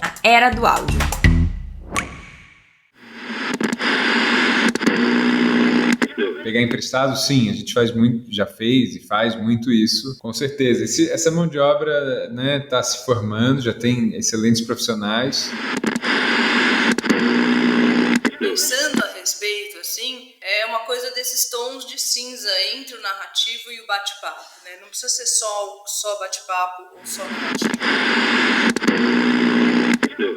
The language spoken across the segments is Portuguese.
a Era do Áudio. Pegar emprestado, sim, a gente faz muito, já fez e faz muito isso, com certeza. Essa mão de obra, né, tá se formando, já tem excelentes profissionais. Pensando a respeito, assim, é uma coisa desses tons de cinza entre o narrativo e o bate-papo, né? Não precisa ser só bate-papo ou só narrativo.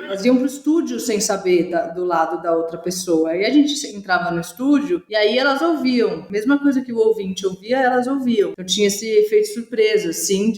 Elas iam pro estúdio sem saber do lado da outra pessoa. Aí a gente entrava no estúdio e aí elas ouviam. Mesma coisa que o ouvinte ouvia, elas ouviam. Eu tinha esse efeito surpresa, assim.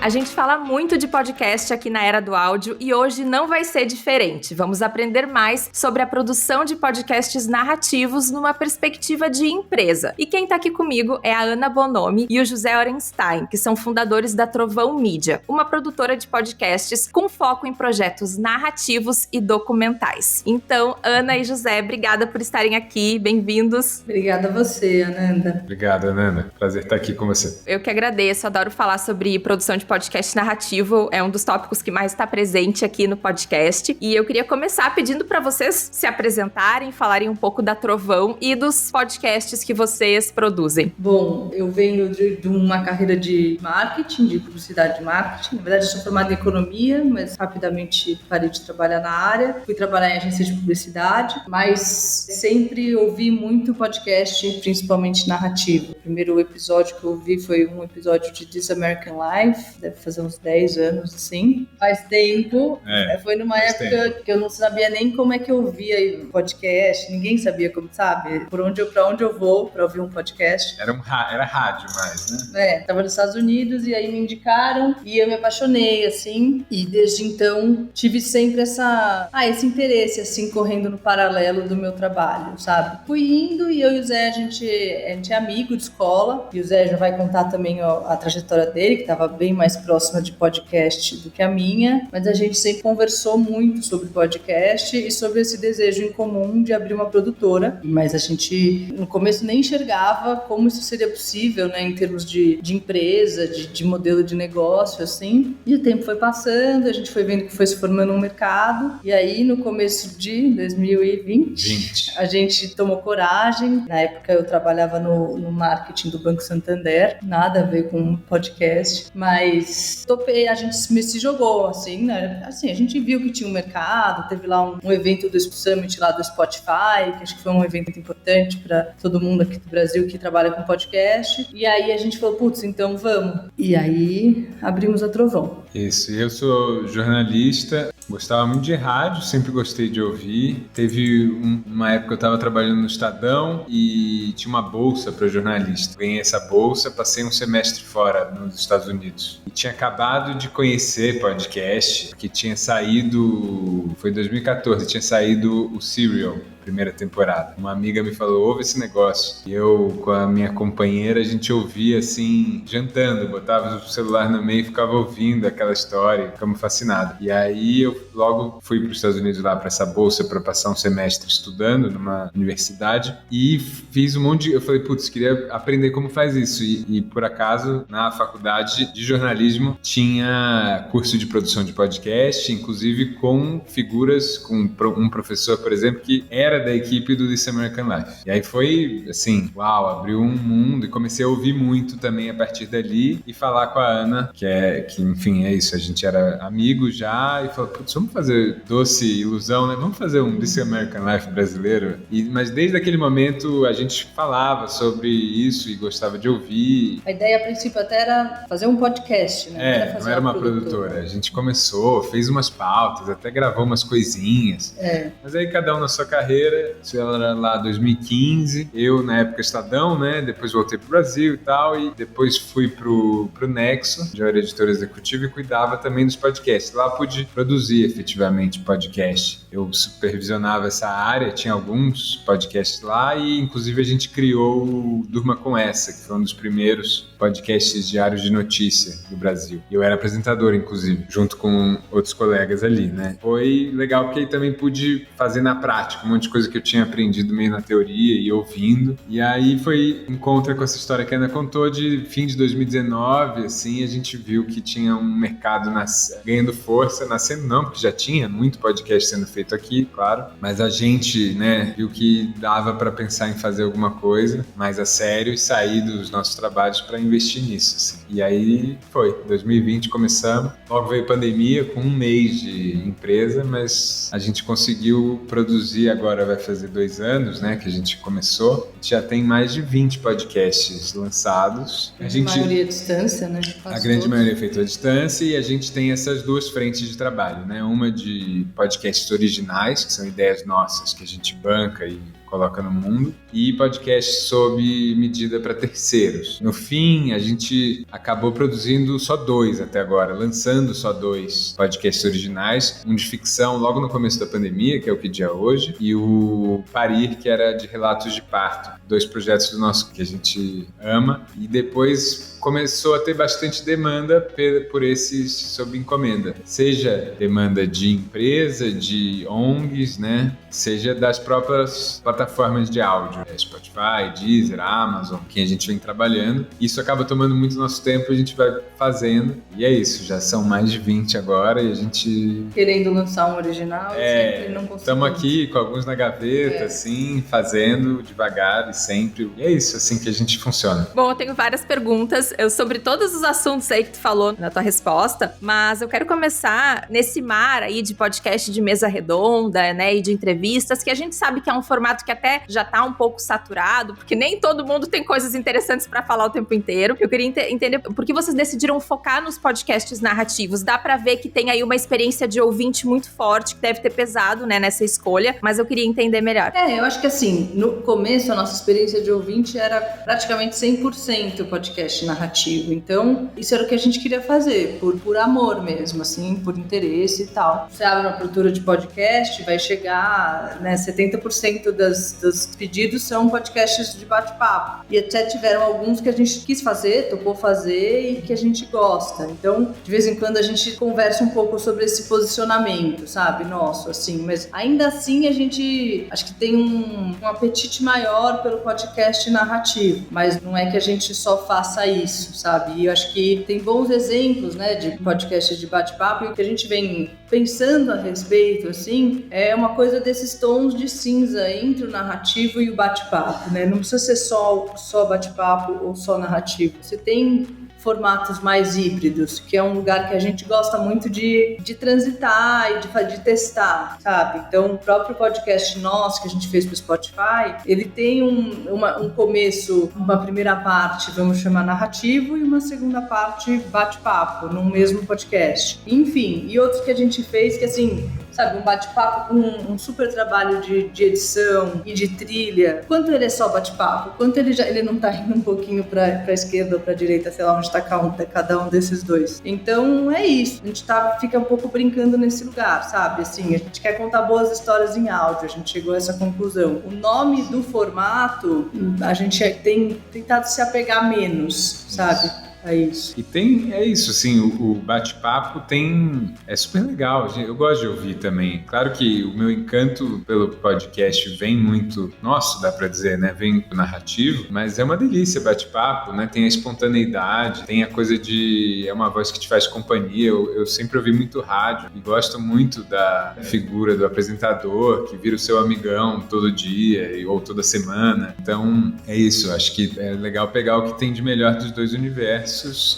A gente fala muito de podcast aqui na Era do Áudio e hoje não vai ser diferente. Vamos aprender mais sobre a produção de podcasts narrativos numa perspectiva de empresa. E quem tá aqui comigo é a Ana Bonomi e o José Orenstein, que são fundadores da Trovão Mídia, uma produtora de podcasts com foco em projetos narrativos e documentais. Então, Ana e José, obrigada por estarem aqui, bem-vindos. Obrigada a você, Ananda. Obrigado, Ananda. Prazer estar aqui com você. Eu que agradeço, adoro falar sobre produção de podcast narrativo, é um dos tópicos que mais está presente aqui no podcast. E eu queria começar pedindo para vocês se apresentarem, falarem um pouco da Trovão e dos podcasts que vocês produzem. Bom, eu venho de uma carreira de marketing, de publicidade de marketing. Na verdade, eu sou formada em economia, mas rapidamente parei de trabalhar na área. Fui trabalhar em agência de publicidade, mas sempre ouvi muito podcast, principalmente narrativo. O primeiro episódio que eu ouvi foi um episódio de This American Life, deve fazer uns 10 anos, assim. Faz tempo. Foi numa época que eu não sabia nem como é que eu ouvia podcast, ninguém sabia como, sabe? Pra onde eu vou pra ouvir um podcast. Era rádio mais, né? Tava nos Estados Unidos e aí me indicaram e eu me apaixonei, assim. E desde então tive sempre esse interesse, assim, correndo no paralelo do meu trabalho, sabe? Fui indo e eu e o Zé, a gente é amigo de escola. E o Zé já vai contar também a trajetória dele, que tava bem mais próxima de podcast do que a minha, mas a gente sempre conversou muito sobre podcast e sobre esse desejo em comum de abrir uma produtora, mas a gente no começo nem enxergava como isso seria possível, né, em termos de empresa, de modelo de negócio, assim, e o tempo foi passando, a gente foi vendo que foi se formando um mercado, e aí no começo de 2020 a gente tomou coragem. Na época eu trabalhava no marketing do Banco Santander, nada a ver com podcast, mas topei, a gente se jogou, assim, né? Assim, a gente viu que tinha um mercado, teve lá um evento do Summit lá do Spotify, que acho que foi um evento importante para todo mundo aqui do Brasil que trabalha com podcast. E aí a gente falou, putz, então vamos. E aí abrimos a Trovão. Isso, eu sou jornalista, gostava muito de rádio, sempre gostei de ouvir. Teve uma época que eu estava trabalhando no Estadão e tinha uma bolsa para jornalista. Ganhei essa bolsa, passei um semestre fora nos Estados Unidos. E tinha acabado de conhecer podcast, porque tinha saído, foi em 2014, tinha saído o Serial, primeira temporada. Uma amiga me falou, ouve esse negócio. E eu, com a minha companheira, a gente ouvia assim, jantando, botava o celular no meio e ficava ouvindo aquela história, ficamos fascinados. E aí eu logo fui para os Estados Unidos lá para essa bolsa para passar um semestre estudando numa universidade e fiz um monte de... Eu falei, putz, queria aprender como faz isso. E por acaso, na faculdade de jornalismo, tinha curso de produção de podcast, inclusive com figuras, com um professor, por exemplo, que era da equipe do This American Life. E aí foi, assim, uau, abriu um mundo e comecei a ouvir muito também a partir dali e falar com a Ana, que enfim, é isso, a gente era amigo já e falou, putz, vamos fazer Doce Ilusão, né? Vamos fazer um This American Life brasileiro. Mas desde aquele momento a gente falava sobre isso e gostava de ouvir. A ideia a princípio até era fazer um podcast, né? Não era uma produtora. A gente começou, fez umas pautas, até gravou umas coisinhas. Mas aí cada um na sua carreira. Isso era lá 2015, eu na época Estadão, né, depois voltei pro Brasil e tal, e depois fui pro Nexo, já era editor executivo e cuidava também dos podcasts. Lá pude produzir efetivamente podcast. Eu supervisionava essa área, tinha alguns podcasts lá e inclusive a gente criou o Durma Com Essa, que foi um dos primeiros podcasts diários de notícia do Brasil. E eu era apresentador, inclusive, junto com outros colegas ali, né? Foi legal porque aí também pude fazer na prática um monte de coisa que eu tinha aprendido meio na teoria e ouvindo. E aí foi encontro com essa história que a Ana contou de fim de 2019, assim, a gente viu que tinha um mercado ganhando força, nascendo não, porque já tinha muito podcast sendo feito aqui, claro, mas a gente, né, viu que dava para pensar em fazer alguma coisa mais a sério e sair dos nossos trabalhos para investir nisso, assim. E aí foi, 2020 começamos, logo veio pandemia com um mês de empresa, mas a gente conseguiu produzir, agora vai fazer 2 anos, né, que a gente começou, já tem mais de 20 podcasts lançados. A maioria à distância, né? A grande maioria é feita à distância e a gente tem essas 2 frentes de trabalho, né? Uma de podcasts originais, que são ideias nossas que a gente banca e coloca no mundo, e podcasts sob medida para terceiros. No fim, a gente acabou produzindo só 2 até agora, lançando só 2 podcasts originais, um de ficção logo no começo da pandemia, que é o Que Dia é Hoje, e o Parir, que era de relatos de parto. 2 projetos do nosso que a gente ama, e depois começou a ter bastante demanda por esses sob encomenda, seja demanda de empresa, de ONGs, né? Seja das próprias plataformas de áudio, Spotify, Deezer, Amazon, que a gente vem trabalhando. Isso acaba tomando muito nosso tempo, a gente vai fazendo, e é isso, já são mais de 20 agora, e a gente... Querendo lançar um original, sempre não conseguimos. Estamos aqui com alguns na gaveta, assim, fazendo devagar e sempre, e é isso, assim que a gente funciona. Bom, eu tenho várias perguntas sobre todos os assuntos aí que tu falou na tua resposta, mas eu quero começar nesse mar aí de podcast de mesa redonda, né, e de entrevistas, que a gente sabe que é um formato que até já tá um pouco saturado, porque nem todo mundo tem coisas interessantes pra falar o tempo inteiro. Eu queria entender por que vocês decidiram focar nos podcasts narrativos. Dá pra ver que tem aí uma experiência de ouvinte muito forte, que deve ter pesado, né, nessa escolha, mas eu queria entender melhor. Eu acho que assim, no começo a nossa experiência de ouvinte era praticamente 100% podcast narrativo. Então, isso era o que a gente queria fazer, por amor mesmo, assim, por interesse e tal. Você abre uma produtora de podcast, vai chegar, né, 70% dos pedidos são podcasts de bate-papo. E até tiveram alguns que a gente quis fazer, topou fazer e que a gente gosta. Então, de vez em quando a gente conversa um pouco sobre esse posicionamento, sabe, nosso, assim. Mas ainda assim a gente, acho que tem um apetite maior pelo podcast narrativo. Mas não é que a gente só faça isso, sabe? E eu acho que tem bons exemplos, né, de podcasts de bate-papo, e o que a gente vem pensando a respeito, assim, é uma coisa desses tons de cinza entre o narrativo e o bate-papo, né? Não precisa ser só bate-papo ou só narrativo. Você tem formatos mais híbridos, que é um lugar que a gente gosta muito de transitar e de testar, sabe? Então, o próprio podcast nosso que a gente fez pro Spotify, ele tem um começo, uma primeira parte, vamos chamar narrativo, e uma segunda parte bate-papo, num mesmo podcast. Enfim, e outros que a gente fez que, assim, sabe, um bate-papo com um super trabalho de edição e de trilha. Quanto ele é só bate-papo? Quanto ele não tá indo um pouquinho pra esquerda ou pra direita, sei lá, onde tá cada um desses dois. Então, é isso. A gente fica um pouco brincando nesse lugar, sabe? Assim, a gente quer contar boas histórias em áudio, a gente chegou a essa conclusão. O nome do formato, a gente tem tentado se apegar menos, sabe? É isso. E é isso, assim, o bate-papo é super legal, eu gosto de ouvir também. Claro que o meu encanto pelo podcast vem muito, nossa, dá pra dizer, né, vem do narrativo, mas é uma delícia bate-papo, né, tem a espontaneidade, tem a coisa é uma voz que te faz companhia. Eu sempre ouvi muito rádio e gosto muito da figura do apresentador que vira o seu amigão todo dia ou toda semana. Então, é isso, acho que é legal pegar o que tem de melhor dos dois universos,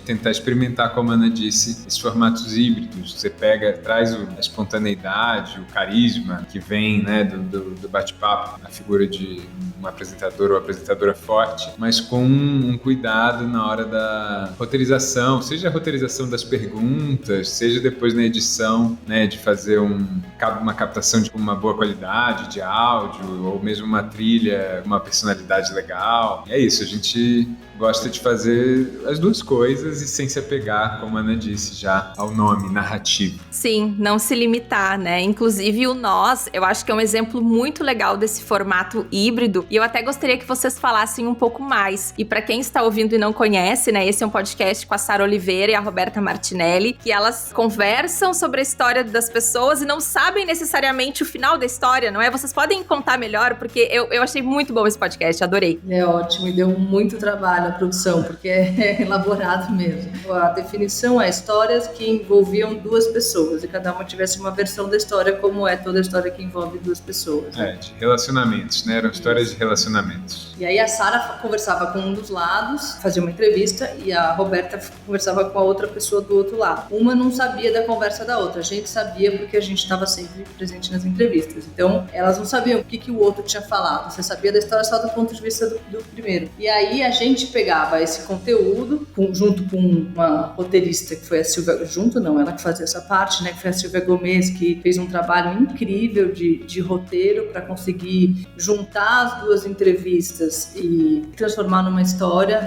tentar experimentar, como a Ana disse, esses formatos híbridos. Você traz a espontaneidade, o carisma que vem, né, do bate-papo, a figura de um apresentador ou apresentadora forte, mas com um cuidado na hora da roteirização, seja a roteirização das perguntas, seja depois na edição, né, de fazer uma captação de uma boa qualidade de áudio, ou mesmo uma trilha, uma personalidade legal. E é isso, a gente gosta de fazer as duas coisas e sem se apegar, como a Ana disse já, ao nome narrativo. Sim, não se limitar, né? Inclusive o Nós, eu acho que é um exemplo muito legal desse formato híbrido e eu até gostaria que vocês falassem um pouco mais. E para quem está ouvindo e não conhece, né? Esse é um podcast com a Sara Oliveira e a Roberta Martinelli, que elas conversam sobre a história das pessoas e não sabem necessariamente o final da história, não é? Vocês podem contar melhor, porque eu achei muito bom esse podcast, adorei. É ótimo e deu muito trabalho a produção, porque é elaborado mesmo. A definição é histórias que envolviam duas pessoas e cada uma tivesse uma versão da história, como é toda a história que envolve duas pessoas. De relacionamentos, né? Eram histórias de relacionamentos. E aí a Sara conversava com um dos lados, fazia uma entrevista, e a Roberta conversava com a outra pessoa do outro lado. Uma não sabia da conversa da outra, a gente sabia porque a gente estava sempre presente nas entrevistas. Então, elas não sabiam o que o outro tinha falado. Você sabia da história só do ponto de vista do primeiro. E aí a gente pegava esse conteúdo, junto com uma roteirista que foi a Silvia, ela que fazia essa parte, né, que foi a Silvia Gomes, que fez um trabalho incrível de roteiro para conseguir juntar as duas entrevistas e transformar numa história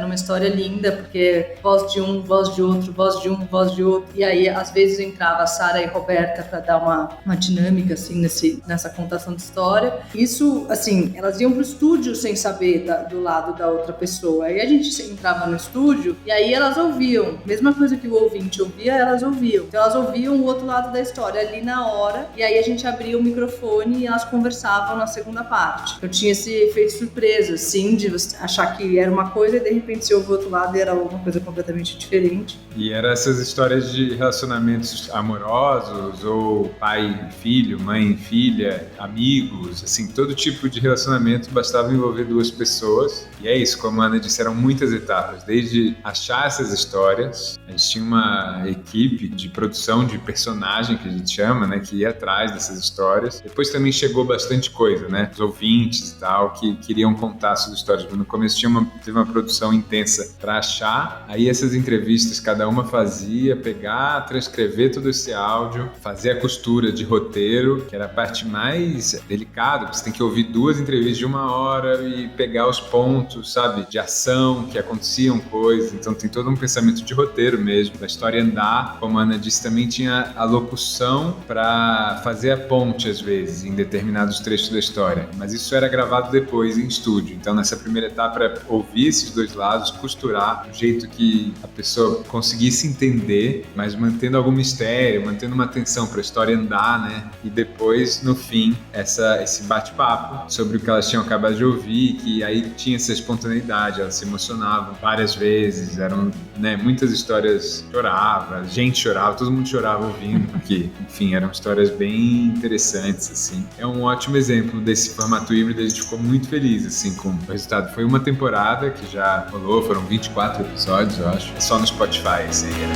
linda, porque voz de um, voz de outro, voz de um, voz de outro. E aí, às vezes, entrava a Sara e a Roberta para dar uma dinâmica, assim, nessa contação de história. Isso, assim, elas iam pro estúdio sem saber do lado da outra pessoa. Aí a gente entrava no estúdio e aí elas ouviam. Mesma coisa que o ouvinte ouvia, elas ouviam. Então, elas ouviam o outro lado da história ali na hora. E aí a gente abria o microfone e elas conversavam na segunda parte. Eu tinha esse efeito surpresa, assim, de você achar que era uma coisa e de repente você ouve o outro lado e era uma coisa completamente diferente. E eram essas histórias de relacionamentos amorosos, ou pai e filho, mãe e filha, amigos, assim, todo tipo de relacionamento bastava envolver duas pessoas. E é isso, como a Ana disse, eram muitas etapas, desde achar essas histórias, a gente tinha uma equipe de produção de personagem, que a gente chama, né, que ia atrás dessas histórias. Depois também chegou bastante coisa, né, os ouvintes e tal, que queriam contar suas histórias. No começo teve uma produção intensa para achar, aí essas entrevistas cada uma fazia, pegar, transcrever todo esse áudio, fazer a costura de roteiro, que era a parte mais delicada, você tem que ouvir duas entrevistas de 1 hora e pegar os pontos, sabe, de ação, que aconteciam coisas, então tem todo um pensamento de roteiro mesmo, da história andar, como a Ana disse, também tinha a locução para fazer a ponte às vezes, em determinados trechos da história, mas isso era gravado depois em estúdio, então nessa primeira etapa era ouvir esses dois lados, costurar do jeito que a pessoa conseguisse entender, mas mantendo algum mistério, mantendo uma atenção para a história andar, né, e depois no fim esse bate-papo sobre o que elas tinham acabado de ouvir, que aí tinha essa espontaneidade, elas se emocionavam várias vezes, eram, né, muitas histórias, a gente chorava, todo mundo chorava ouvindo, porque, enfim, eram histórias bem interessantes, assim. É um ótimo exemplo desse formato híbrido, a gente ficou muito feliz, assim, com o resultado. Foi uma temporada que já rolou, foram 24 episódios, eu acho, só no Spotify, esse aí, né?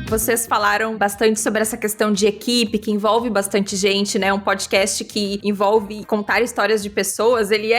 Vocês falaram bastante sobre essa questão de equipe, que envolve bastante gente, né? Um podcast que envolve contar histórias de pessoas, ele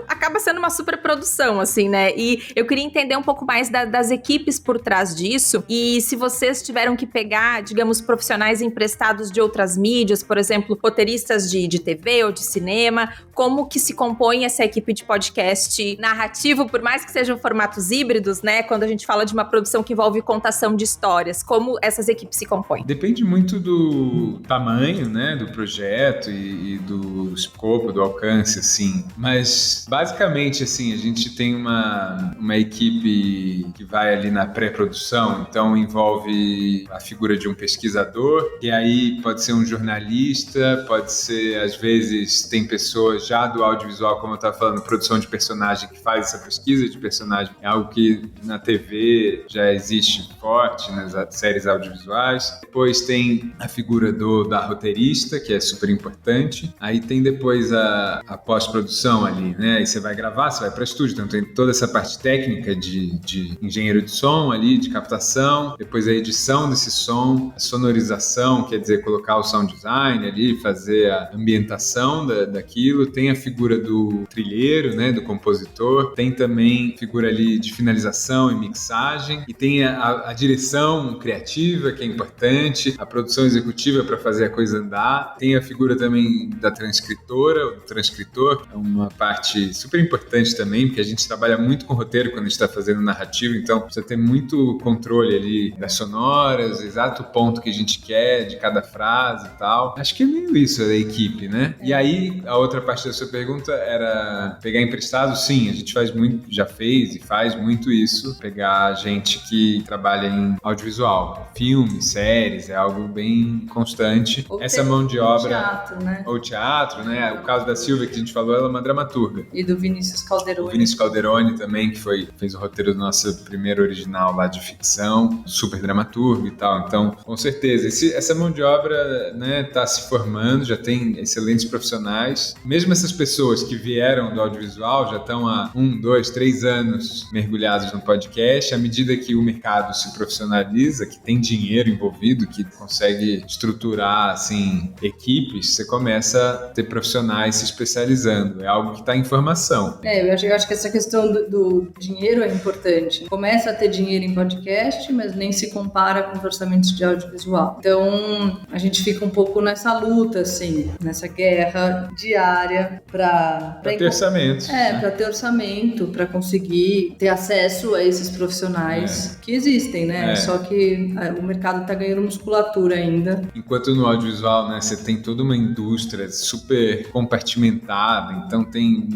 acaba sendo uma super produção, assim, né? E eu queria entender um pouco mais das equipes por trás disso, e se vocês tiveram que pegar, digamos, profissionais emprestados de outras mídias, por exemplo, roteiristas de TV ou de cinema, como que se compõe essa equipe de podcast narrativo, por mais que sejam formatos híbridos, né? Quando a gente fala de uma produção que envolve contação de histórias, como essas equipes se compõem? Depende muito do tamanho, né, do projeto e do escopo, do alcance, assim. Mas, basicamente, assim, a gente tem uma equipe que vai ali na pré-produção, então envolve a figura de um pesquisador, e aí pode ser um jornalista, pode ser, às vezes, tem pessoas já do audiovisual, como eu estava falando, produção de personagem, que faz essa pesquisa de personagem. É algo que na TV já existe forte, nas séries audiovisuais. Depois tem a figura da roteirista, que é super importante. Aí tem depois a pós-produção ali, né? Aí você vai gravar, você vai para estúdio, então tem toda essa parte técnica de engenheiro de som ali, de captação, depois a edição desse som, a sonorização, quer dizer, colocar o sound design ali, fazer a ambientação daquilo, tem a figura do trilheiro, né, do compositor, tem também figura ali de finalização e mixagem, e tem a direção criativa, que é importante, a produção executiva para fazer a coisa andar, tem a figura também da transcritora, ou do transcritor, é uma parte super importante também, porque a gente trabalha muito com roteiro quando a gente está fazendo narrativo, então precisa ter muito controle ali das sonoras, exato ponto que a gente quer de cada frase e tal. Acho que é meio isso da equipe, né? E aí, a outra parte da sua pergunta era pegar emprestado. Sim, a gente faz muito, já fez e faz muito isso, pegar gente que trabalha em audiovisual, filmes, séries, é algo bem constante. Ou essa mão de obra... teatro, né? Ou teatro, né? O caso da Silvia que a gente falou, ela é uma dramaturga. E do Vinícius Calderoni. O Vinícius Calderoni também, que fez o roteiro do nosso primeiro original lá de ficção, super dramaturgo e tal. Então, com certeza, essa mão de obra, né, tá se formando, já tem excelentes profissionais. Mesmo essas pessoas que vieram do audiovisual já estão há 1, 2, 3 anos mergulhados no podcast. À medida que o mercado se profissionaliza, que tem dinheiro envolvido, que consegue estruturar, assim, equipes, você começa a ter profissionais se especializando. É algo que está em formação. Eu acho que essa questão do dinheiro é importante. Começa a ter dinheiro em podcast, mas nem se compara com os orçamentos de audiovisual. Então, a gente fica um pouco nessa luta, assim, nessa guerra diária para ter orçamentos. Para ter orçamento, para conseguir ter acesso a esses profissionais que existem, né? Só que o mercado está ganhando musculatura ainda. Enquanto no audiovisual, né, você tem toda uma indústria super compartimentada, então tem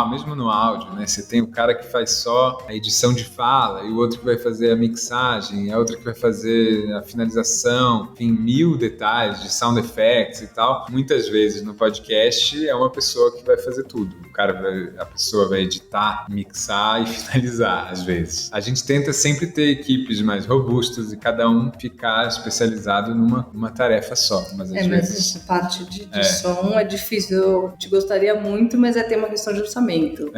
mesmo no áudio, né, você tem o cara que faz só a edição de fala, e o outro que vai fazer a mixagem, a outra que vai fazer a finalização, enfim, 1000 detalhes de sound effects e tal. Muitas vezes no podcast é uma pessoa que vai fazer tudo. A pessoa vai editar, mixar e finalizar, às vezes. A gente tenta sempre ter equipes mais robustas e cada um ficar especializado numa tarefa só. Mas às vezes... essa parte de som é difícil. Eu te gostaria muito, mas tem uma questão de orçamento.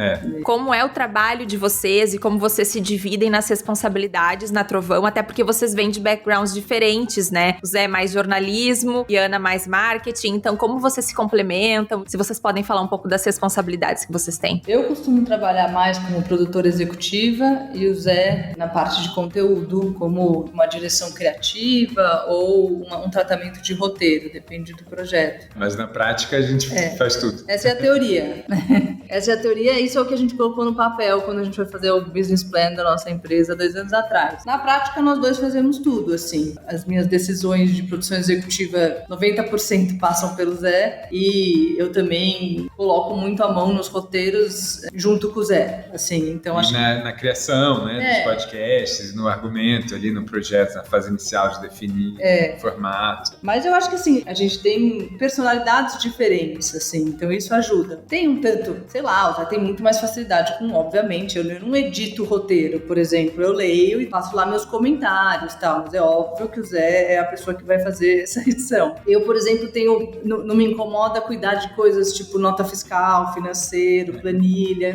Como é o trabalho de vocês e como vocês se dividem nas responsabilidades na Trovão, até porque vocês vêm de backgrounds diferentes, né? O Zé é mais jornalismo e a Ana mais marketing, então como vocês se complementam? Se vocês podem falar um pouco das responsabilidades que vocês têm. Eu costumo trabalhar mais como produtora executiva e o Zé na parte de conteúdo, como uma direção criativa ou um tratamento de roteiro, depende do projeto. Mas na prática a gente faz tudo. Essa é a teoria. Essa é a teoria, isso é o que a gente colocou no papel quando a gente foi fazer o business plan da nossa empresa 2 anos atrás. Na prática, nós dois fazemos tudo, assim. As minhas decisões de produção executiva, 90% passam pelo Zé, e eu também coloco muito a mão nos roteiros junto com o Zé, assim. Então, acho na criação, né, dos podcasts, no argumento ali, no projeto, na fase inicial de definir o formato. Mas eu acho que, assim, a gente tem personalidades diferentes, assim, então isso ajuda. Tem um tanto, sei lá, o Zé tem muito mais facilidade com, obviamente, eu não edito o roteiro, por exemplo, eu leio e faço lá meus comentários e tal, mas é óbvio que o Zé é a pessoa que vai fazer essa edição. Eu, por exemplo, não me incomoda cuidar de coisas tipo nota fiscal, financeiro, planilha,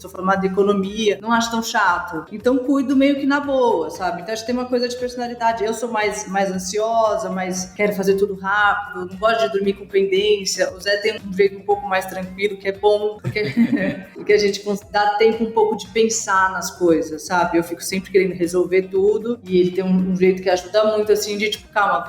sou formada em economia, não acho tão chato. Então cuido meio que na boa, sabe? Então acho que tem uma coisa de personalidade. Eu sou mais ansiosa, mas quero fazer tudo rápido, não gosto de dormir com pendência. O Zé tem um jeito um pouco mais tranquilo, que é bom, porque a gente dá tempo um pouco de pensar nas coisas, sabe? Eu fico sempre querendo resolver tudo e ele tem um jeito que ajuda muito, assim, de tipo, calma,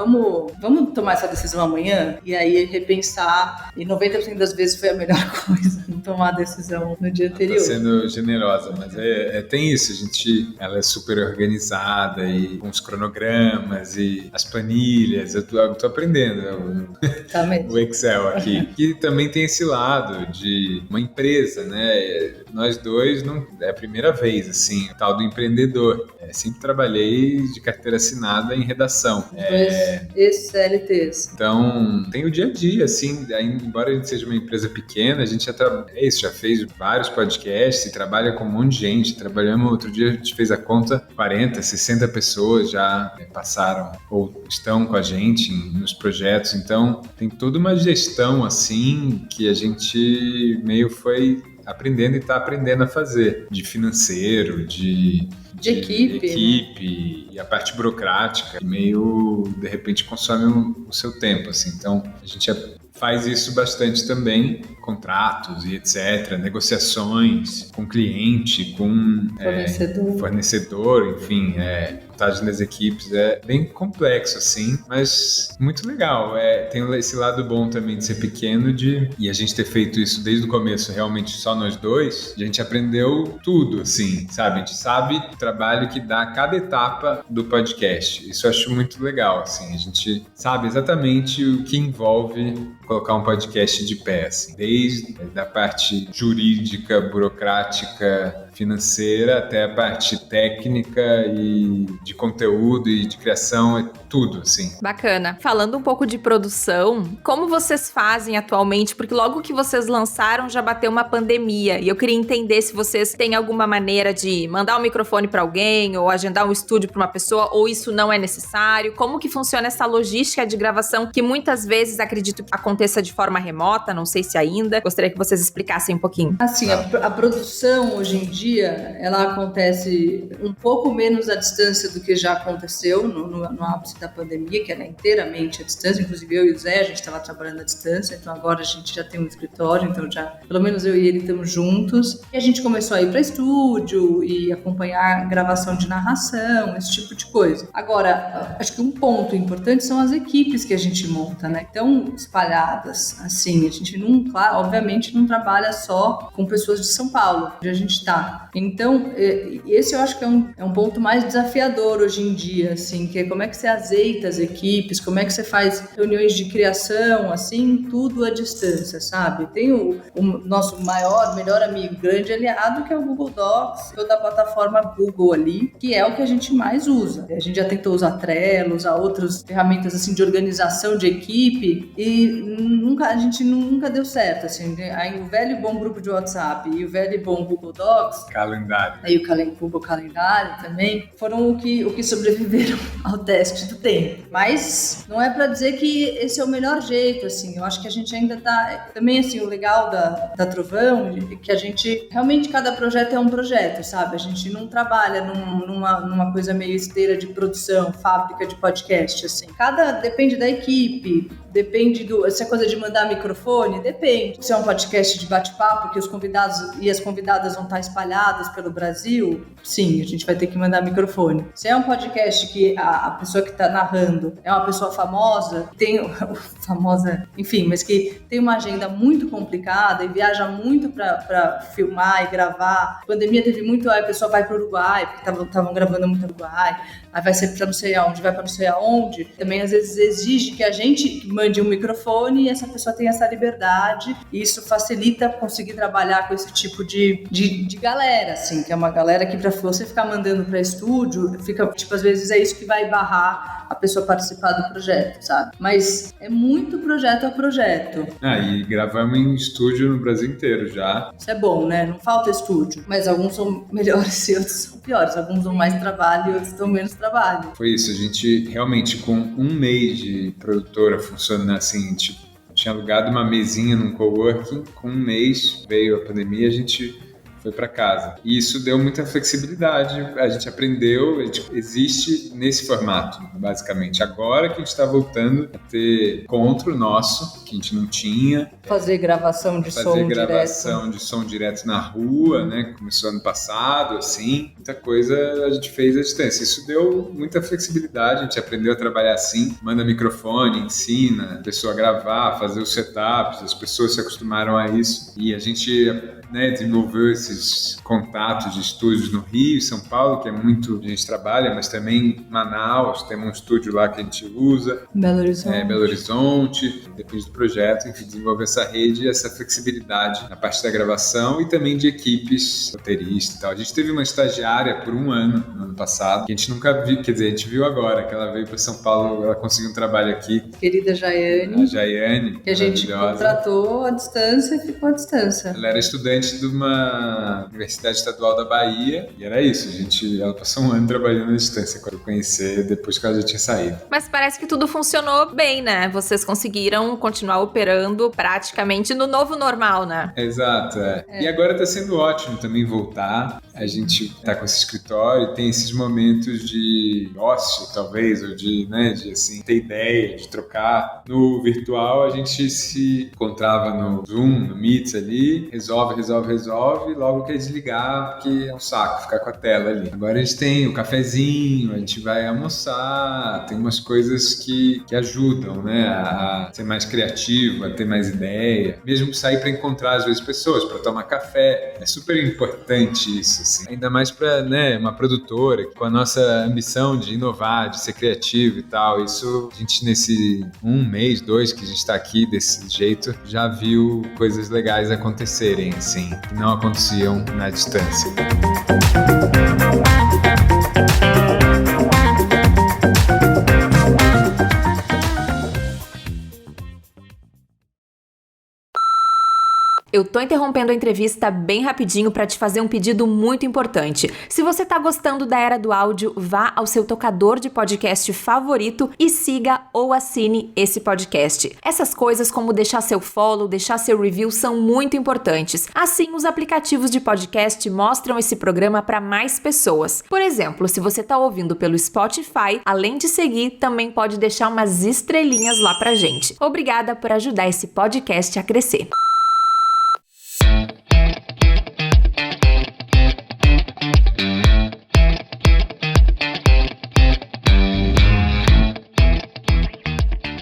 vamos tomar essa decisão amanhã? E aí repensar, e 90% das vezes foi a melhor coisa, tomar a decisão no dia anterior. Tá sendo generosa, mas tem isso, ela é super organizada e com os cronogramas e as planilhas, eu tô aprendendo Tá mesmo. o Excel aqui, que também tem esse lado de uma empresa, né? Nós dois não é a primeira vez, assim, o tal do empreendedor. Sempre trabalhei de carteira assinada em redação. Dois CLTs. Então, tem o dia a dia, assim, embora a gente seja uma empresa pequena, a gente é isso, já fez vários podcasts e trabalha com um monte de gente. Trabalhamos, outro dia a gente fez a conta, 40, 60 pessoas já passaram ou estão com a gente nos projetos. Então, tem toda uma gestão assim que a gente meio foi aprendendo e está aprendendo a fazer, de financeiro, de equipe, e a parte burocrática, que meio, de repente, consome o seu tempo, assim. Então, a gente faz isso bastante também, contratos e etc., negociações com cliente, com fornecedor, enfim, montagem das equipes, é bem complexo, assim, mas muito legal. Tem esse lado bom também de ser pequeno e a gente ter feito isso desde o começo, realmente só nós dois, a gente aprendeu tudo, assim, sabe? A gente sabe o trabalho que dá cada etapa do podcast. Isso eu acho muito legal, assim, a gente sabe exatamente o que envolve colocar um podcast de pé, assim, desde a parte jurídica, burocrática, financeira, até a parte técnica e de conteúdo e de criação, é tudo, assim. Bacana. Falando um pouco de produção, como vocês fazem atualmente? Porque logo que vocês lançaram, já bateu uma pandemia, e eu queria entender se vocês têm alguma maneira de mandar um microfone para alguém, ou agendar um estúdio para uma pessoa, ou isso não é necessário? Como que funciona essa logística de gravação, que muitas vezes acredito que aconteça de forma remota, não sei se ainda. Gostaria que vocês explicassem um pouquinho. Assim, a produção hoje em dia, ela acontece um pouco menos à distância do que já aconteceu no ápice da pandemia, que era inteiramente à distância. Inclusive eu e o Zé, a gente estava trabalhando à distância, então agora a gente já tem um escritório, então já, pelo menos eu e ele estamos juntos. E a gente começou a ir para estúdio e acompanhar gravação de narração, esse tipo de coisa. Agora, acho que um ponto importante são as equipes que a gente monta, né? Então, espalhadas, assim, a gente não, claro, obviamente não trabalha só com pessoas de São Paulo, onde a gente está. Então, esse eu acho que é um ponto mais desafiador hoje em dia, assim, que é como é que você azeita as equipes, como é que você faz reuniões de criação, assim, tudo à distância, sabe? Tem o nosso melhor amigo, grande aliado, que é o Google Docs, toda a plataforma Google ali, que é o que a gente mais usa. A gente já tentou usar Trello, usar outras ferramentas, assim, de organização de equipe, e a gente nunca deu certo, assim. Aí o velho e bom grupo de WhatsApp e o velho e bom Google Docs, calendário, aí o Google Calendário também, foram o que sobreviveram ao teste do tempo. Mas não é pra dizer que esse é o melhor jeito, assim. Eu acho que a gente ainda tá... Também, assim, o legal da Trovão é que a gente... Realmente, cada projeto é um projeto, sabe? A gente não trabalha numa coisa meio esteira de produção, fábrica de podcast, assim. Depende da equipe, depende se é coisa de mandar microfone, depende. Se é um podcast de bate-papo, que os convidados e as convidadas vão estar espalhadas pelo Brasil, sim, a gente vai ter que mandar microfone. Se é um podcast que a pessoa que está narrando é uma pessoa famosa, mas que tem uma agenda muito complicada e viaja muito para filmar e gravar. A pandemia teve muito, aí a pessoa vai para o Uruguai, porque estavam gravando muito no Uruguai, aí vai ser para não sei aonde, vai para não sei aonde. Também às vezes exige que a gente mande um microfone e essa pessoa tenha essa liberdade, e isso facilita conseguir trabalhar com esse tipo de galera, assim, que é uma galera que pra você ficar mandando pra estúdio, fica, tipo, às vezes é isso que vai barrar a pessoa participar do projeto, sabe? Mas é muito projeto a projeto. E gravamos em estúdio no Brasil inteiro já. Isso é bom, né? Não falta estúdio. Mas alguns são melhores e outros são piores. Alguns dão mais trabalho e outros dão menos trabalho. Foi isso, a gente realmente com um mês de produtora funcionando assim, tipo, tinha alugado uma mesinha num coworking, com um mês veio a pandemia, a gente foi para casa. E isso deu muita flexibilidade, a gente aprendeu, existe nesse formato, basicamente. Agora que a gente está voltando a ter encontro nosso, que a gente não tinha. Fazer gravação de som direto na rua, né? Começou ano passado, assim. Muita coisa a gente fez à distância. Isso deu muita flexibilidade, a gente aprendeu a trabalhar assim. Manda microfone, ensina a pessoa a gravar, fazer os setups, as pessoas se acostumaram a isso. E a gente né, desenvolveu esses contatos de estúdios no Rio, São Paulo, que é muito a gente trabalha, mas também Manaus, temos um estúdio lá que a gente usa. Belo Horizonte, depois do projeto, enfim, desenvolver essa rede e essa flexibilidade na parte da gravação e também de equipes, roteirista e tal. A gente teve uma estagiária por um ano, no ano passado, que a gente nunca viu, quer dizer, a gente viu agora, que ela veio para São Paulo, ela conseguiu um trabalho aqui. Querida Jaiane. A Jaiane, que a gente contratou à distância e ficou à distância. Ela era estudante de uma Universidade Estadual da Bahia e era isso, ela passou um ano trabalhando à distância quando eu conheci, depois que ela já tinha saído. Mas parece que tudo funcionou bem, né? Vocês conseguiram continuar operando praticamente no novo normal, né? Exato, E agora tá sendo ótimo também voltar. A gente tá com esse escritório, tem esses momentos de ócio, talvez, ou de assim, ter ideia, de trocar. No virtual, a gente se encontrava no Zoom, no Meets ali, resolve, logo quer desligar, porque é um saco ficar com a tela ali. Agora a gente tem o cafezinho, a gente vai almoçar, tem umas coisas que ajudam, né, a ser mais criativo, a ter mais ideia. Mesmo sair para encontrar, às vezes, pessoas, para tomar café. É super importante isso, assim. Ainda mais para, né, uma produtora, com a nossa ambição de inovar, de ser criativo e tal. Isso, a gente nesse 1 mês, 2 que a gente está aqui desse jeito, já viu coisas legais acontecerem, assim, que não aconteciam na distância. Eu tô interrompendo a entrevista bem rapidinho para te fazer um pedido muito importante. Se você tá gostando da Era do Áudio, vá ao seu tocador de podcast favorito e siga ou assine esse podcast. Essas coisas como deixar seu follow, deixar seu review são muito importantes. Assim, os aplicativos de podcast mostram esse programa para mais pessoas. Por exemplo, se você tá ouvindo pelo Spotify, além de seguir, também pode deixar umas estrelinhas lá pra gente. Obrigada por ajudar esse podcast a crescer.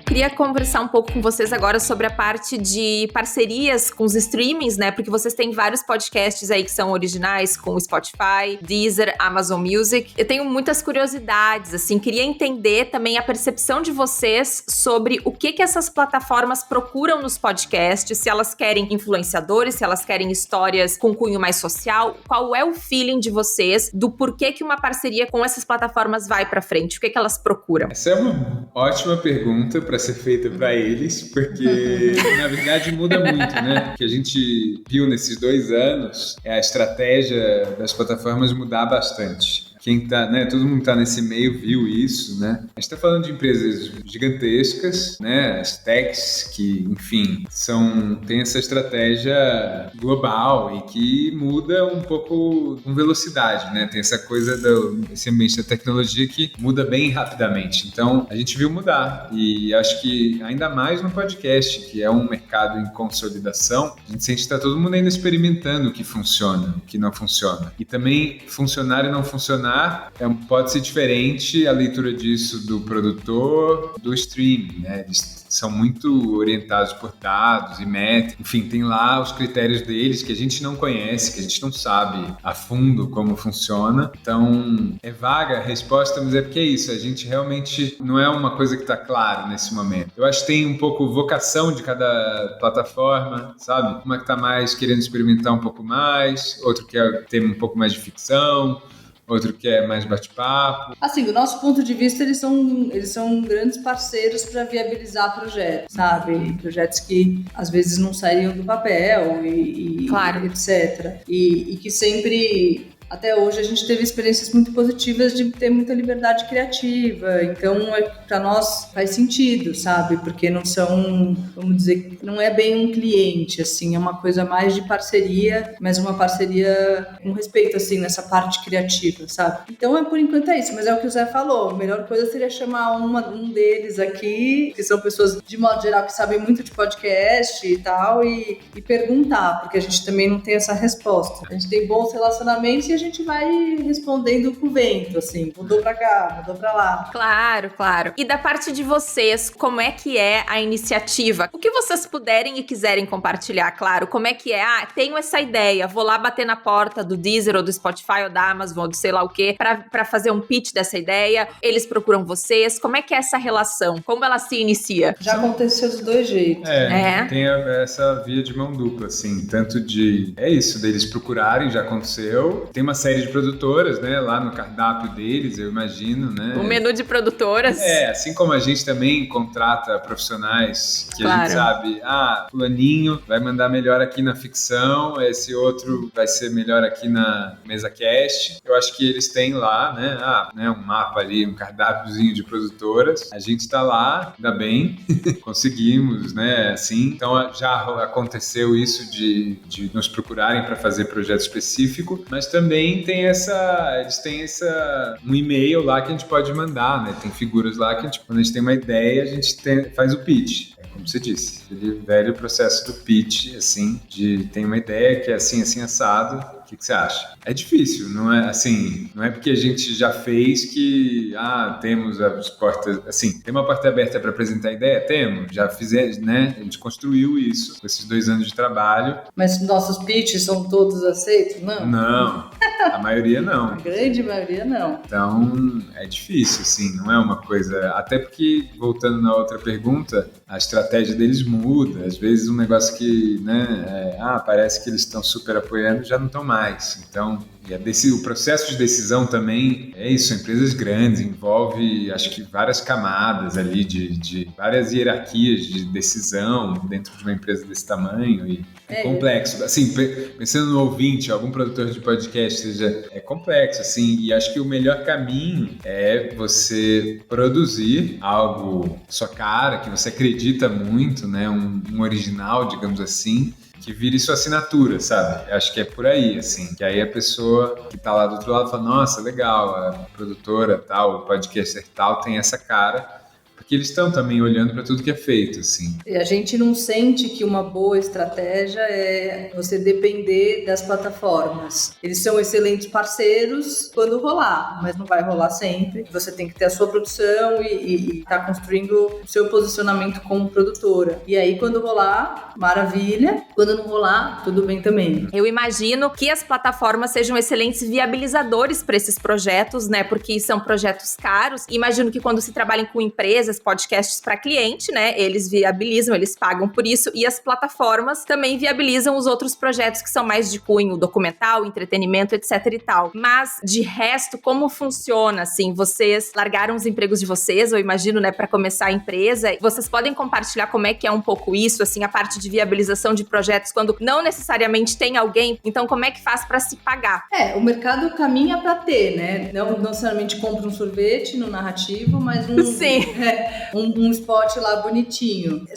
Queria conversar um pouco com vocês agora sobre a parte de parcerias com os streamings, né? Porque vocês têm vários podcasts aí que são originais com o Spotify, Deezer, Amazon Music. Eu tenho muitas curiosidades, assim, queria entender também a percepção de vocês sobre o que essas plataformas procuram nos podcasts, se elas querem influenciadores, se elas querem histórias com cunho mais social. Qual é o feeling de vocês do porquê que uma parceria com essas plataformas vai pra frente? O que elas procuram? Essa é uma ótima pergunta para ser feita para eles, porque na verdade muda muito, né? O que a gente viu nesses 2 anos é a estratégia das plataformas mudar bastante. Quem tá, né, todo mundo que tá nesse meio viu isso, né? A gente tá falando de empresas gigantescas, né? As techs que, enfim, tem essa estratégia global e que muda um pouco com velocidade, né? Tem essa coisa desse ambiente da tecnologia que muda bem rapidamente. Então, a gente viu mudar e acho que ainda mais no podcast, que é um mercado em consolidação, a gente sente que tá todo mundo ainda experimentando o que funciona, o que não funciona. E também funcionar e não funcionar pode ser diferente a leitura disso do produtor, do streaming, né? Eles são muito orientados por dados e métricas. Enfim, tem lá os critérios deles que a gente não conhece, que a gente não sabe a fundo como funciona. Então, é vaga a resposta, mas é porque é isso. A gente realmente não é uma coisa que está clara nesse momento. Eu acho que tem um pouco vocação de cada plataforma, sabe? Uma que está mais querendo experimentar um pouco mais, outro que tem um pouco mais de ficção, outro que é mais bate-papo. Assim, do nosso ponto de vista, eles são grandes parceiros para viabilizar projetos, sabe? Projetos que às vezes não sairiam do papel claro. etc. E que sempre... Até hoje a gente teve experiências muito positivas de ter muita liberdade criativa, então para nós faz sentido, sabe? Porque não são, vamos dizer, não é bem um cliente, assim, é uma coisa mais de parceria, mas uma parceria com respeito, assim, nessa parte criativa, sabe? Então, por enquanto é isso, mas é o que o Zé falou, a melhor coisa seria chamar um deles aqui, que são pessoas, de modo geral, que sabem muito de podcast e tal, e perguntar, porque a gente também não tem essa resposta. A gente tem bons relacionamentos e a gente vai respondendo com o vento, assim, mudou pra cá, mudou pra lá. Claro, claro. E da parte de vocês, como é que é a iniciativa? O que vocês puderem e quiserem compartilhar, claro. Como é que é? Tenho essa ideia, vou lá bater na porta do Deezer ou do Spotify ou da Amazon ou do sei lá o quê, pra fazer um pitch dessa ideia. Eles procuram vocês. Como é que é essa relação? Como ela se inicia? Já aconteceu dos dois jeitos. Tem essa via de mão dupla, assim, tanto de... É isso, deles procurarem, já aconteceu. Tem uma série de produtoras, né, lá no cardápio deles, eu imagino, né? O menu de produtoras. Assim como a gente também contrata profissionais que claro. A gente sabe, fulaninho vai mandar melhor aqui na ficção, esse outro vai ser melhor aqui na mesa cast. Eu acho que eles têm lá, né, um mapa ali, um cardápiozinho de produtoras. A gente tá lá, ainda bem, conseguimos, né, assim. Então já aconteceu isso de nos procurarem para fazer projeto específico, mas também eles têm um e-mail lá que a gente pode mandar, né? Tem figuras lá que quando a gente tem uma ideia, a gente faz o pitch. Como você disse, aquele velho processo do pitch, assim, tem uma ideia que é assim, assim, assado, o que você acha? É difícil, não é assim, não é porque a gente já fez que, temos as portas, assim, tem uma porta aberta para apresentar a ideia? Temos, já fizemos, né? A gente construiu isso com esses 2 anos de trabalho. Mas nossos pitches são todos aceitos? Não. Não, a maioria não. A grande maioria não. Então, é difícil, assim, não é uma coisa... Até porque, voltando na outra pergunta, a estratégia deles muda. Às vezes um negócio que, né, parece que eles estão super apoiando, já não estão mais. Então, o processo de decisão também é isso, são empresas grandes, envolve, acho que várias camadas ali, de várias hierarquias de decisão dentro de uma empresa desse tamanho e é complexo. Assim, pensando no ouvinte, algum produtor de podcast, é complexo, assim, e acho que o melhor caminho é você produzir algo sua cara, que você acredita muito, né, um original, digamos assim, que vire sua assinatura, sabe? Eu acho que é por aí, assim, que aí a pessoa que tá lá do outro lado fala, nossa, legal, a produtora tal, o podcaster tal tem essa cara, porque eles estão também olhando para tudo que é feito, assim. E a gente não sente que uma boa estratégia é você depender das plataformas. Eles são excelentes parceiros quando rolar, mas não vai rolar sempre. Você tem que ter a sua produção e tá construindo o seu posicionamento como produtora. E aí, quando rolar, maravilha. Quando não rolar, tudo bem também. Eu imagino que as plataformas sejam excelentes viabilizadores para esses projetos, né? Porque são projetos caros. Imagino que quando se trabalhem com empresas, podcasts para cliente, né? Eles viabilizam, eles pagam por isso, e as plataformas também viabilizam os outros projetos que são mais de cunho documental, entretenimento, etc e tal. Mas, de resto, como funciona, assim? Vocês largaram os empregos de vocês, eu imagino, né, para começar a empresa. Vocês podem compartilhar como é que é um pouco isso, assim, a parte de viabilização de projetos quando não necessariamente tem alguém, então como é que faz para se pagar? O mercado caminha para ter, né? Não necessariamente compra um sorvete no narrativo, mas Sim. Um spot lá bonitinho.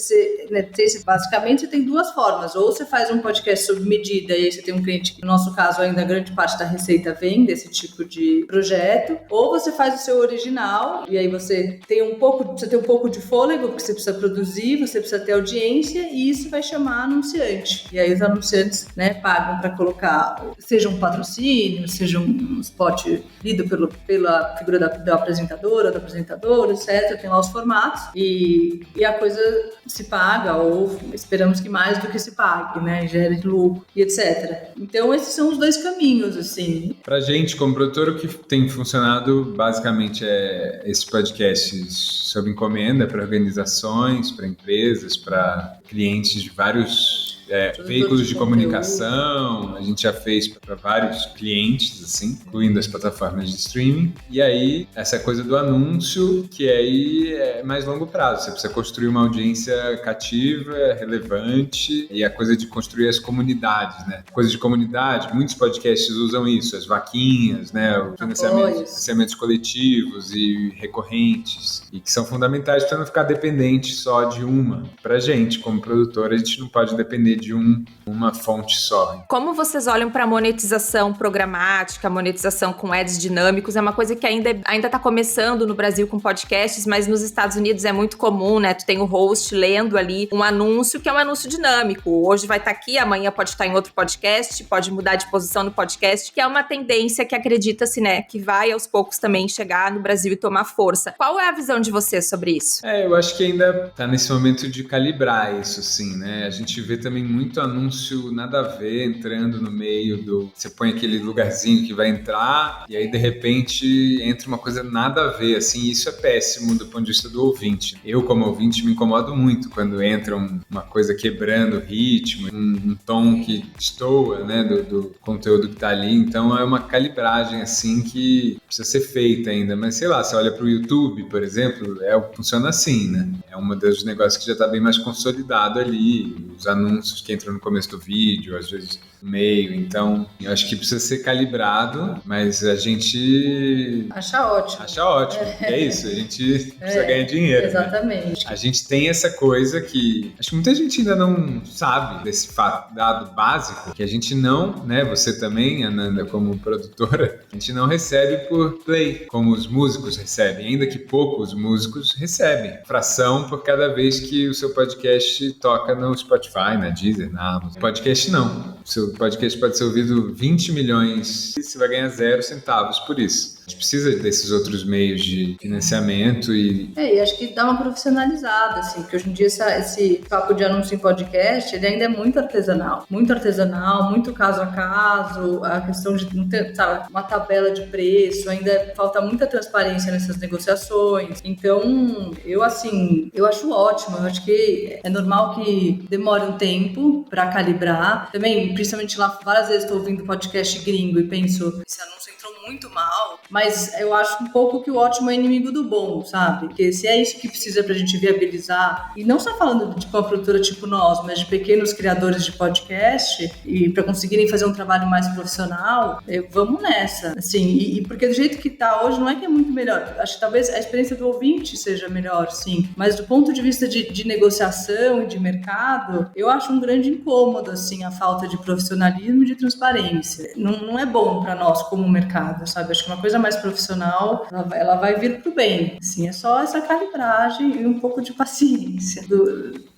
Basicamente, você tem 2 formas. Ou você faz um podcast sob medida e aí você tem um cliente que, no nosso caso, ainda grande parte da receita vem desse tipo de projeto. Ou você faz o seu original e aí você tem um pouco de fôlego, porque você precisa produzir, você precisa ter audiência e isso vai chamar anunciante. E aí os anunciantes, né, pagam para colocar, seja um patrocínio, seja um spot lido pela figura do apresentador, do apresentador, etc. Tem lá os formatos e a coisa se paga, ou esperamos que mais do que se pague, né? Gere lucro e etc. Então, esses são os 2 caminhos, assim. Pra gente, como produtor, o que tem funcionado basicamente é esses podcasts sob encomenda para organizações, para empresas, para clientes de vários veículos de comunicação. A gente já fez para vários clientes, assim, incluindo as plataformas de streaming. E aí, essa coisa do anúncio, que aí é mais longo prazo. Você precisa construir uma audiência cativa, relevante, e a coisa de construir as comunidades, né? Coisa de comunidade, muitos podcasts usam isso, as vaquinhas, né? O financiamentos coletivos e recorrentes, e que são fundamentais para não ficar dependente só de uma. Pra gente, como produtor, a gente não pode depender de uma fonte só. Como vocês olham para monetização programática, monetização com ads dinâmicos? É uma coisa que ainda está começando no Brasil com podcasts, mas nos Estados Unidos é muito comum, né? Tu tem o host lendo ali um anúncio que é um anúncio dinâmico. Hoje vai estar aqui, amanhã pode estar em outro podcast, pode mudar de posição no podcast, que é uma tendência que acredita-se, né, que vai aos poucos também chegar no Brasil e tomar força. Qual é a visão de vocês sobre isso? Eu acho que ainda tá nesse momento de calibrar isso, sim, né? A gente vê também muito anúncio nada a ver entrando no meio do... Você põe aquele lugarzinho que vai entrar e aí, de repente, entra uma coisa nada a ver, assim, e isso é péssimo do ponto de vista do ouvinte. Eu, como ouvinte, me incomodo muito quando entra uma coisa quebrando o ritmo, um tom que destoa, né, do conteúdo que tá ali. Então, é uma calibragem, assim, que precisa ser feita ainda. Mas, sei lá, você olha pro YouTube, por exemplo, funciona assim, né? É um dos negócios que já tá bem mais consolidado ali. Os anúncios que entram no começo do vídeo, às vezes no meio. Então, eu acho que precisa ser calibrado, mas a gente... Acha ótimo. Acha ótimo. É isso, a gente precisa ganhar dinheiro. Exatamente. Né? A gente tem essa coisa que... Acho que muita gente ainda não sabe desse fato, dado básico, que a gente não, né, você também, Ananda, como produtora, a gente não recebe por play, como os músicos recebem, ainda que poucos músicos recebem. Fração por cada vez que o seu podcast toca no Spotify, na Deezer, na Amazon. Podcast não. O seu podcast pode ser ouvido 20 milhões e você vai ganhar 0 centavos por isso. A gente precisa desses outros meios de financiamento e acho que dá uma profissionalizada, assim, porque hoje em dia esse papo de anúncio em podcast, ele ainda é muito artesanal, muito caso a caso, a questão de não ter, sabe, uma tabela de preço, ainda falta muita transparência nessas negociações. Então, eu acho ótimo, eu acho que é normal que demore um tempo para calibrar. Também, principalmente lá, várias vezes estou ouvindo podcast gringo e penso, esse anúncio entrou muito mal, mas eu acho um pouco que o ótimo é inimigo do bom, sabe? Porque se é isso que precisa pra gente viabilizar, e não só falando de uma produtora tipo nós, mas de pequenos criadores de podcast, e pra conseguirem fazer um trabalho mais profissional, vamos nessa. Assim, e porque do jeito que tá hoje, não é que é muito melhor. Acho que talvez a experiência do ouvinte seja melhor, sim, mas do ponto de vista de negociação e de mercado, eu acho um grande incômodo, assim, a falta de profissionalismo e de transparência. Não é bom pra nós como mercado, sabe? Acho que uma coisa mais profissional, ela vai vir pro bem. Assim, é só essa calibragem e um pouco de paciência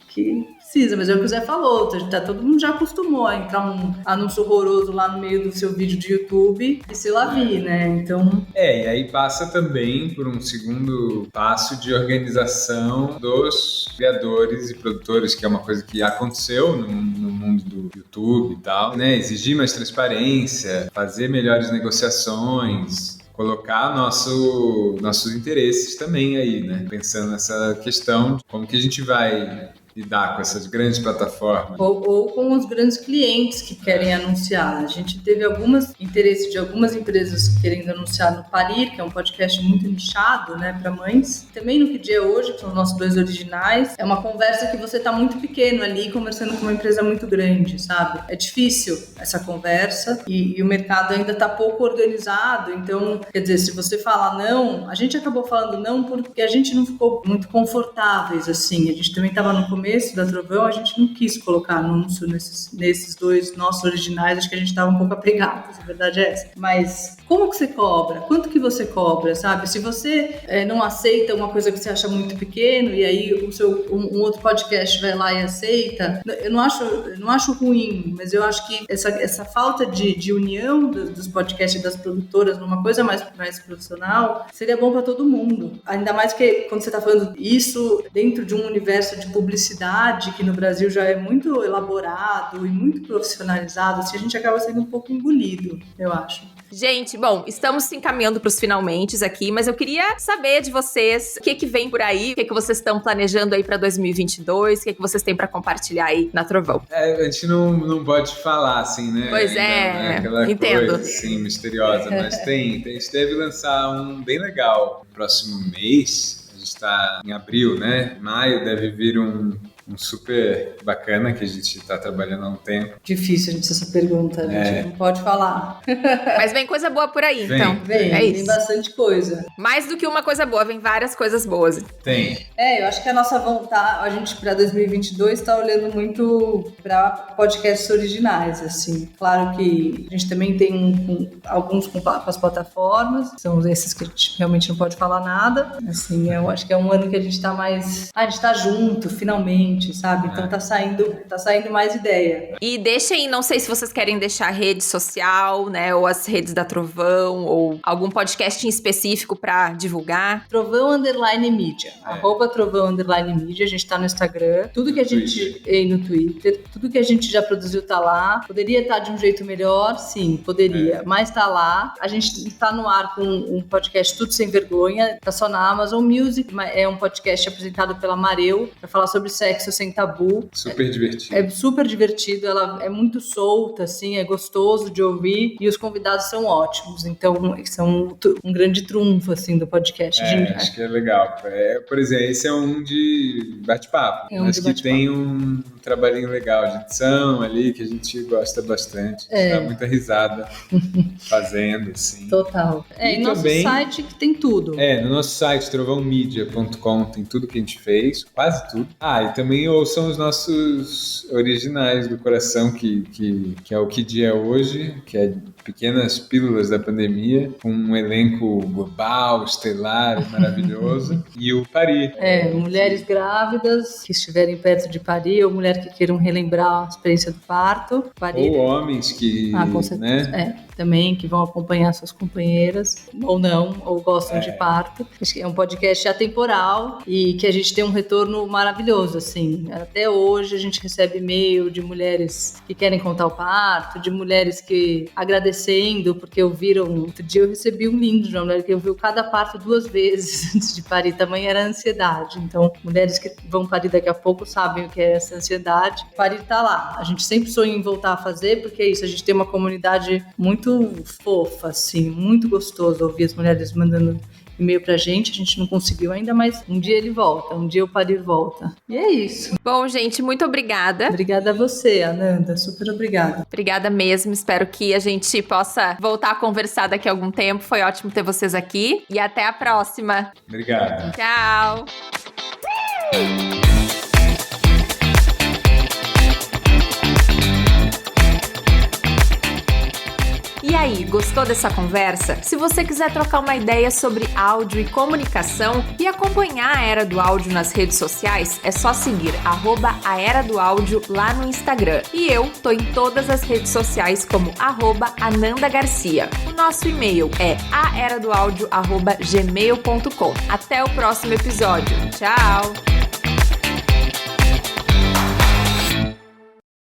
que precisa, mas é o que o Zé falou, todo mundo já acostumou a entrar um anúncio horroroso lá no meio do seu vídeo de YouTube e se lá vir, né? Então... e aí passa também por um segundo passo de organização dos criadores e produtores, que é uma coisa que aconteceu no mundo do YouTube e tal, né? Exigir mais transparência, fazer melhores negociações, colocar nossos interesses também aí, né? Pensando nessa questão de como que a gente vai lidar com essas grandes plataformas. Ou com os grandes clientes que querem anunciar. A gente teve interesse de algumas empresas querendo anunciar no Parir, que é um podcast muito nichado, né, para mães. Também no Que Dia é Hoje, que são os nossos 2 originais. É uma conversa que você tá muito pequeno ali, conversando com uma empresa muito grande, sabe? É difícil essa conversa e o mercado ainda tá pouco organizado. Então, quer dizer, se você fala não, a gente acabou falando não porque a gente não ficou muito confortáveis, assim. A gente também tava no começo da Trovão, a gente não quis colocar anúncio nesses 2 nossos originais, acho que a gente estava um pouco apegado, a verdade é essa. Mas como que você cobra? Quanto que você cobra, sabe? Se você não aceita uma coisa que você acha muito pequeno e aí um outro podcast vai lá e aceita, eu não acho ruim, mas eu acho que essa falta de união dos podcasts e das produtoras numa coisa mais profissional seria bom para todo mundo. Ainda mais que quando você está falando isso dentro de um universo de publicidade que no Brasil já é muito elaborado e muito profissionalizado, assim, a gente acaba sendo um pouco engolido, eu acho. Gente, bom, estamos se encaminhando para os finalmentes aqui, mas eu queria saber de vocês o que vem por aí, o que vocês estão planejando aí para 2022, o que vocês têm para compartilhar aí na Trovão. A gente não pode falar assim, né? Pois ainda, né? Aquela entendo. Coisa assim, misteriosa, mas a gente deve lançar um bem legal no próximo mês. A gente está em abril, né? Maio deve vir um um super bacana que a gente está trabalhando há um tempo. Difícil a gente essa pergunta, a gente não pode falar. Mas vem coisa boa por aí, então. Vem bastante coisa. Mais do que uma coisa boa, vem várias coisas boas. Tem. Eu acho que a nossa vontade, a gente para 2022 está olhando muito para podcasts originais, assim. Claro que a gente também tem alguns com as plataformas, são esses que a gente realmente não pode falar nada. Assim, eu acho que é um ano que a gente está mais... a gente está junto, finalmente, sabe? Então tá saindo mais ideia. E deixem, não sei se vocês querem deixar a rede social, né, ou as redes da Trovão, ou algum podcast em específico para divulgar. Trovão_Mídia, @Trovão_Mídia, a gente tá no Instagram, tudo que a gente... e no Twitter, tudo que a gente já produziu tá lá. Poderia estar de um jeito melhor? Sim, poderia, mas tá lá. A gente está no ar com um podcast Tudo Sem Vergonha, tá só na Amazon Music, é um podcast apresentado pela Mareu, para falar sobre sexo sem tabu. Super divertido. É super divertido, ela é muito solta, assim, é gostoso de ouvir e os convidados são ótimos, então são um grande trunfo, assim, do podcast. Acho que é legal. Por exemplo, esse é um de bate-papo, mas que tem um trabalhinho legal de edição ali, que a gente gosta bastante, dá muita risada fazendo, assim. Total. E no nosso site que tem tudo. No nosso site, trovãomedia.com, tem tudo que a gente fez, quase tudo. E também ouçam os nossos originais do coração, que é o Que Dia é Hoje, que é pequenas pílulas da pandemia, com um elenco global, estelar, maravilhoso, e o Parir. Mulheres grávidas que estiverem perto de parir, ou mulheres que queiram relembrar a experiência do parto. Parir. Ou homens que... com certeza. Também, que vão acompanhar suas companheiras, ou não, ou gostam de parto. Acho que é um podcast atemporal e que a gente tem um retorno maravilhoso, assim. Até hoje a gente recebe e-mail de mulheres que querem contar o parto, de mulheres que agradecendo porque ouviram. Outro dia eu recebi um lindo de uma mulher que ouviu cada parto 2 vezes antes de parir. Tamanha era a ansiedade. Então, mulheres que vão parir daqui a pouco sabem o que é essa ansiedade. Parir tá lá. A gente sempre sonha em voltar a fazer, porque é isso, a gente tem uma comunidade muito fofa, assim, muito gostoso ouvir as mulheres mandando e-mail pra gente, a gente não conseguiu ainda, mas um dia ele volta, um dia o Parir volta. E é isso. Bom, gente, muito obrigada. Obrigada a você, Ananda, super obrigada. Obrigada mesmo, espero que a gente possa voltar a conversar daqui a algum tempo, foi ótimo ter vocês aqui e até a próxima. Obrigado. Tchau. E aí, gostou dessa conversa? Se você quiser trocar uma ideia sobre áudio e comunicação e acompanhar a Era do Áudio nas redes sociais, é só seguir @a Era do Áudio lá no Instagram. E eu tô em todas as redes sociais como @Ananda Garcia. O nosso e-mail é aeradoaudio@gmail.com. Até o próximo episódio. Tchau!